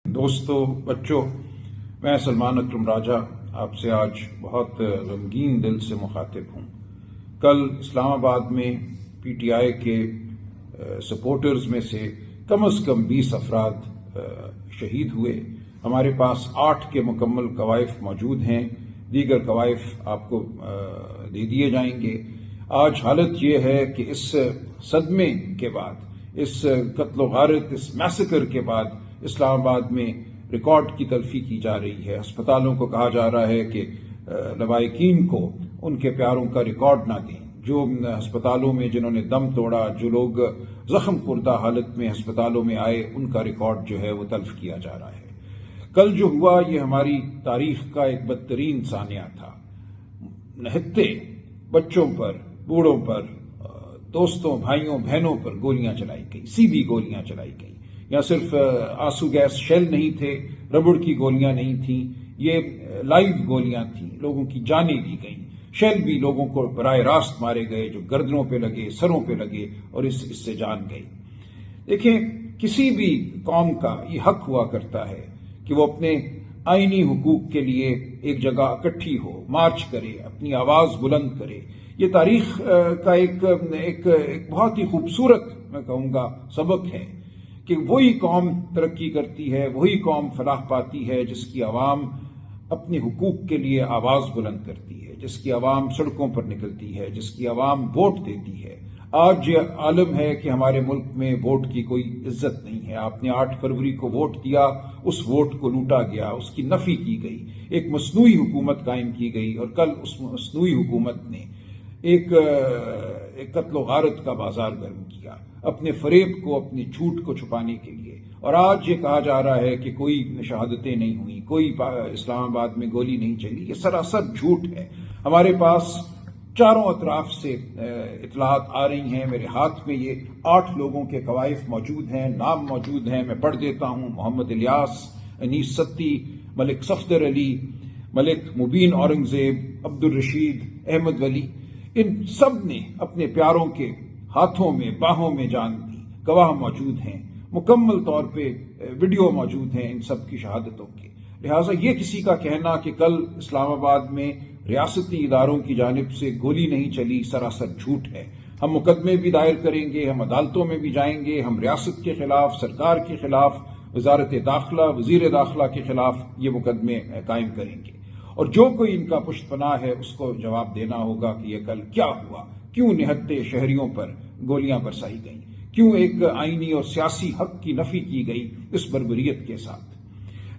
دوستو، بچوں، میں سلمان اکرم راجہ آپ سے آج بہت غمگین دل سے مخاطب ہوں۔ کل اسلام آباد میں پی ٹی آئی کے سپورٹرز میں سے کم از کم 20 افراد شہید ہوئے۔ ہمارے پاس 8 کے مکمل کوائف موجود ہیں، دیگر کوائف آپ کو دے دیے جائیں گے۔ آج حالت یہ ہے کہ اس صدمے کے بعد، اس قتل و غارت، اس میسیکر کے بعد اسلام آباد میں ریکارڈ کی تلفی کی جا رہی ہے۔ ہسپتالوں کو کہا جا رہا ہے کہ لواحقین کو ان کے پیاروں کا ریکارڈ نہ دیں۔ جو ہسپتالوں میں جنہوں نے دم توڑا، جو لوگ زخم خوردہ حالت میں ہسپتالوں میں آئے، ان کا ریکارڈ جو ہے وہ تلف کیا جا رہا ہے۔ کل جو ہوا یہ ہماری تاریخ کا ایک بدترین سانحہ تھا۔ نہتے بچوں پر، بوڑھوں پر، دوستوں، بھائیوں، بہنوں پر گولیاں چلائی گئی، سیدھی گولیاں چلائی گئی۔ یا صرف آنسو گیس شیل نہیں تھے، ربڑ کی گولیاں نہیں تھیں، یہ لائیو گولیاں تھیں، لوگوں کی جانیں لی گئیں۔ شیل بھی لوگوں کو براہ راست مارے گئے، جو گردنوں پہ لگے، سروں پہ لگے اور اس سے جان گئی۔ دیکھیں، کسی بھی قوم کا یہ حق ہوا کرتا ہے کہ وہ اپنے آئینی حقوق کے لیے ایک جگہ اکٹھی ہو، مارچ کرے، اپنی آواز بلند کرے۔ یہ تاریخ کا ایک بہت ہی خوبصورت، میں کہوں گا، سبق ہے کہ وہی قوم ترقی کرتی ہے، وہی قوم فلاح پاتی ہے جس کی عوام اپنے حقوق کے لیے آواز بلند کرتی ہے، جس کی عوام سڑکوں پر نکلتی ہے، جس کی عوام ووٹ دیتی ہے۔ آج یہ عالم ہے کہ ہمارے ملک میں ووٹ کی کوئی عزت نہیں ہے۔ آپ نے 8 فروری کو ووٹ دیا، اس ووٹ کو لوٹا گیا، اس کی نفی کی گئی، ایک مصنوعی حکومت قائم کی گئی، اور کل اس مصنوعی حکومت نے ایک قتل و غارت کا بازار گرم کیا، اپنے فریب کو، اپنے جھوٹ کو چھپانے کے لیے۔ اور آج یہ کہا جا رہا ہے کہ کوئی شہادتیں نہیں ہوئیں، کوئی اسلام آباد میں گولی نہیں چلی۔ یہ سراسر جھوٹ ہے۔ ہمارے پاس چاروں اطراف سے اطلاعات آ رہی ہیں۔ میرے ہاتھ میں یہ 8 لوگوں کے کوائف موجود ہیں، نام موجود ہیں، میں پڑھ دیتا ہوں۔ محمد الیاس، انیس ستی، ملک صفدر علی، ملک مبین اورنگزیب، عبدالرشید، احمد ولی، ان سب نے اپنے پیاروں کے ہاتھوں میں، باہوں میں جان دی۔ گواہ موجود ہیں، مکمل طور پہ ویڈیو موجود ہیں ان سب کی شہادتوں کے۔ لہٰذا یہ کسی کا کہنا کہ کل اسلام آباد میں ریاستی اداروں کی جانب سے گولی نہیں چلی، سراسر جھوٹ ہے۔ ہم مقدمے بھی دائر کریں گے، ہم عدالتوں میں بھی جائیں گے، ہم ریاست کے خلاف، سرکار کے خلاف، وزارت داخلہ، وزیر داخلہ کے خلاف یہ مقدمے قائم کریں گے۔ اور جو کوئی ان کا پشت پناہ ہے اس کو جواب دینا ہوگا کہ یہ کل کیا ہوا، کیوں نہتے شہریوں پر گولیاں برسائی گئیں، کیوں ایک آئینی اور سیاسی حق کی نفی کی گئی اس بربریت کے ساتھ۔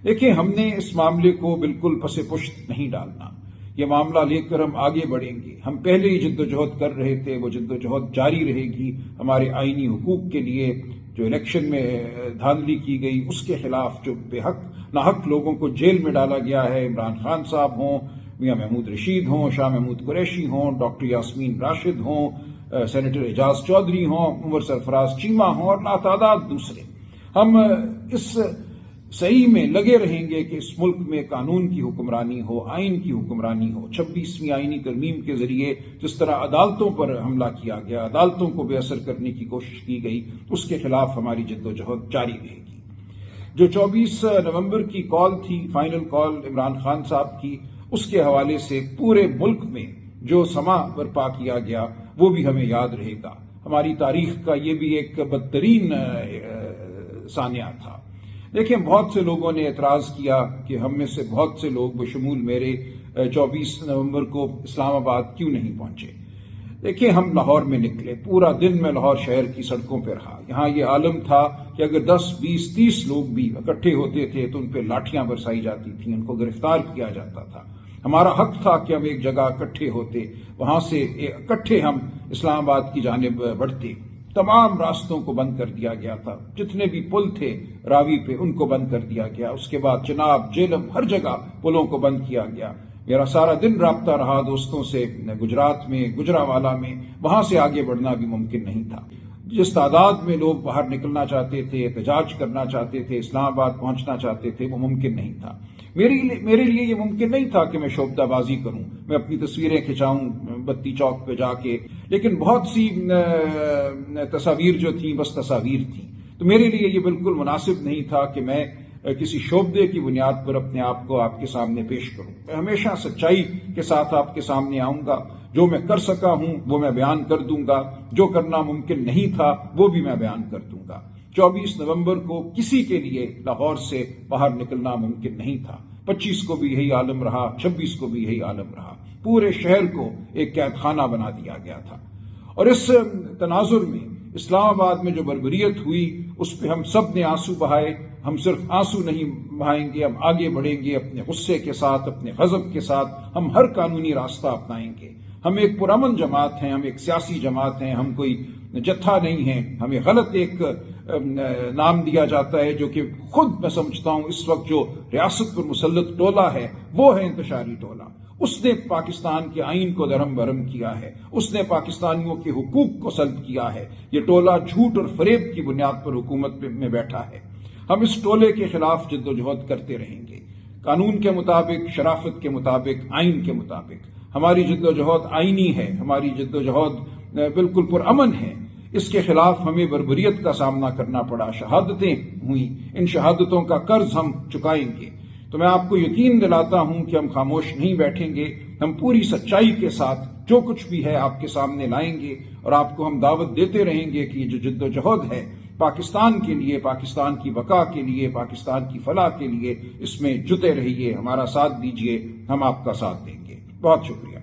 دیکھیں، ہم نے اس معاملے کو بالکل پس پشت نہیں ڈالنا۔ یہ معاملہ لے کر ہم آگے بڑھیں گے۔ ہم پہلے ہی جدوجہد کر رہے تھے، وہ جدوجہد جاری رہے گی۔ ہمارے آئینی حقوق کے لیے جو الیکشن میں دھاندلی کی گئی، اس کے خلاف جو بے حق ناحق لوگوں کو جیل میں ڈالا گیا ہے، عمران خان صاحب ہوں، میاں محمود رشید ہوں، شاہ محمود قریشی ہوں، ڈاکٹر یاسمین راشد ہوں، سینیٹر اعجاز چودھری ہوں، عمر سرفراز چیمہ ہوں، اور لاتعداد دوسرے، ہم اس صحیح میں لگے رہیں گے کہ اس ملک میں قانون کی حکمرانی ہو، آئین کی حکمرانی ہو۔ 26ویں آئینی ترمیم کے ذریعے جس طرح عدالتوں پر حملہ کیا گیا، عدالتوں کو بے اثر کرنے کی کوشش کی گئی، اس کے خلاف ہماری جدوجہد جاری رہے گی۔ جو 24 نومبر کی کال تھی، فائنل کال عمران خان صاحب کی، اس کے حوالے سے پورے ملک میں جو سما برپا کیا گیا وہ بھی ہمیں یاد رہے گا۔ ہماری تاریخ کا یہ بھی ایک بدترین سانحہ تھا۔ دیکھیں، بہت سے لوگوں نے اعتراض کیا کہ ہم میں سے بہت سے لوگ بشمول میرے 24 نومبر کو اسلام آباد کیوں نہیں پہنچے۔ دیکھیں، ہم لاہور میں نکلے، پورا دن میں لاہور شہر کی سڑکوں پہ رہا۔ یہاں یہ عالم تھا کہ اگر 10، 20، 30 لوگ بھی اکٹھے ہوتے تھے تو ان پہ لاٹھیاں برسائی جاتی تھیں، ان کو گرفتار کیا جاتا تھا۔ ہمارا حق تھا کہ ہم ایک جگہ اکٹھے ہوتے، وہاں سے اکٹھے ہم اسلام آباد کی جانب بڑھتے۔ تمام راستوں کو بند کر دیا گیا تھا، جتنے بھی پل تھے راوی پہ ان کو بند کر دیا گیا۔ اس کے بعد چناب، جیلم، ہر جگہ پلوں کو بند کیا گیا۔ میرا سارا دن رابطہ رہا دوستوں سے گجرات میں، گجراوالا میں، وہاں سے آگے بڑھنا بھی ممکن نہیں تھا۔ جس تعداد میں لوگ باہر نکلنا چاہتے تھے، احتجاج کرنا چاہتے تھے، اسلام آباد پہنچنا چاہتے تھے، وہ ممکن نہیں تھا۔ میرے لیے یہ ممکن نہیں تھا کہ میں شوبدہ بازی کروں، میں اپنی تصویریں کھنچاؤں بتی چوک پہ جا کے، لیکن بہت سی تصاویر جو تھیں بس تصاویر تھیں، تو میرے لیے یہ بالکل مناسب نہیں تھا کہ میں کسی شعبے کی بنیاد پر اپنے آپ کو آپ کے سامنے پیش کروں. میں ہمیشہ سچائی کے ساتھ آپ کے سامنے آؤں گا. جو میں کر سکا ہوں وہ میں بیان کر دوں گا، جو کرنا ممکن نہیں تھا وہ بھی میں بیان کر دوں گا. 24 نومبر کو کسی کے لیے لاہور سے باہر نکلنا ممکن نہیں تھا. 25 کو بھی یہی عالم رہا، 26 کو بھی یہی عالم رہا. پورے شہر کو ایک قید خانہ بنا دیا گیا تھا. اور اس تناظر میں اسلام آباد میں جو بربریت ہوئی اس پہ ہم سب نے آنسو بہائے. ہم صرف آنسو نہیں بہائیں گے، ہم آگے بڑھیں گے اپنے غصے کے ساتھ، اپنے غضب کے ساتھ. ہم ہر قانونی راستہ اپنائیں گے. ہم ایک پرامن جماعت ہیں، ہم ایک سیاسی جماعت ہیں، ہم کوئی جتھا نہیں ہیں. ہمیں غلط ایک نام دیا جاتا ہے جو کہ خود میں سمجھتا ہوں اس وقت جو ریاست پر مسلط ٹولہ ہے وہ ہے انتشاری ٹولہ. اس نے پاکستان کے آئین کو درہم برہم کیا ہے، اس نے پاکستانیوں کے حقوق کو سلب کیا ہے. یہ ٹولہ جھوٹ اور فریب کی بنیاد پر حکومت میں بیٹھا ہے. ہم اس ٹولے کے خلاف جد و جہد کرتے رہیں گے، قانون کے مطابق، شرافت کے مطابق، آئین کے مطابق. ہماری جد و جہد آئینی ہے، ہماری جد و جہد بالکل پرامن ہے. اس کے خلاف ہمیں بربریت کا سامنا کرنا پڑا، شہادتیں ہوئیں، ان شہادتوں کا قرض ہم چکائیں گے. تو میں آپ کو یقین دلاتا ہوں کہ ہم خاموش نہیں بیٹھیں گے. ہم پوری سچائی کے ساتھ جو کچھ بھی ہے آپ کے سامنے لائیں گے، اور آپ کو ہم دعوت دیتے رہیں گے کہ یہ جو جد و جہد ہے پاکستان کے لیے، پاکستان کی بقا کے لیے، پاکستان کی فلاح کے لیے، اس میں جٹے رہیے، ہمارا ساتھ دیجیے، ہم آپ کا ساتھ دیں گے. بہت شکریہ.